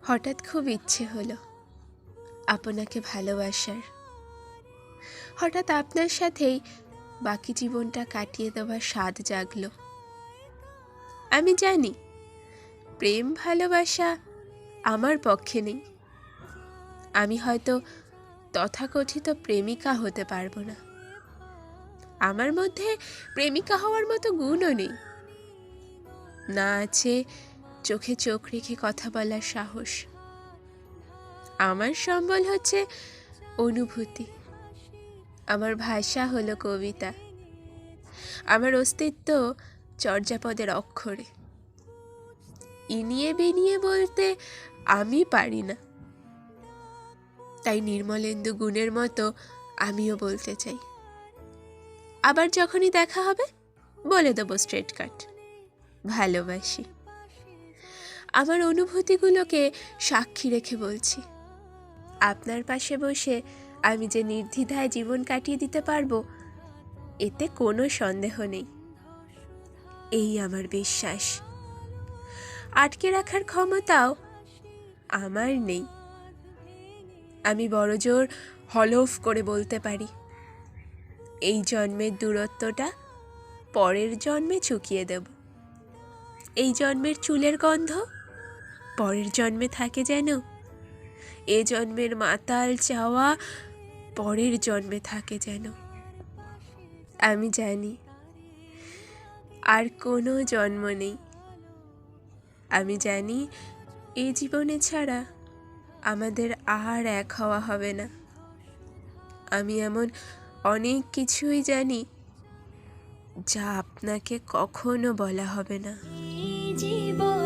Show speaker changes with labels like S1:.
S1: হঠাৎ খুব ইচ্ছে হলো আপনাকে ভালোবাসার। হঠাৎ আপনার সাথেই বাকি জীবনটা কাটিয়ে দেওয়ার স্বাদ জাগলো। আমি জানি প্রেম ভালোবাসা আমার পক্ষে নেই। আমি হয়তো তথাকথিত প্রেমিকা হতে পারবো না। আমার মধ্যে প্রেমিকা হওয়ার মতো গুণও নেই। না আছে চোখে চোখ রেখে কথা বলার সাহস। আমার সম্বল হচ্ছে অনুভূতি। আমার ভাষা হলো কবিতা। আমার অস্তিত্ব চর্যাপদের অক্ষরে। ইনিয়ে বিনিয়ে বলতে আমি পারি না, তাই নির্মলেন্দু গুণের মতো আমিও বলতে চাই। আবার যখনই দেখা হবে বলে দেবো স্ট্রেট কাট, ভালোবাসি। আমার অনুভূতিগুলোকে সাক্ষী রেখে বলছি, আপনার পাশে বসে আমি যে নির্দ্বিধায় জীবন কাটিয়ে দিতে পারবো এতে কোনো সন্দেহ নেই। এই আমার বিশ্বাস। আটকে রাখার ক্ষমতাও আমার নেই। আমি বড়জোর হলফ করে বলতে পারি, এই জন্মের দূরত্বটা পরের জন্মে চুকিয়ে দেব। এই জন্মের চুলের গন্ধ পরের জন্মে থাকে যেন। এ জন্মের মাতাল চাওয়া পরের জন্মে থাকে যেন। আমি জানি আর কোনো জন্ম নেই। আমি জানি এই জীবনে ছাড়া আমাদের আর এক হওয়া হবে না। আমি এমন অনেক কিছুই জানি যা আপনাকে কখনো বলা হবে না।
S2: জীবন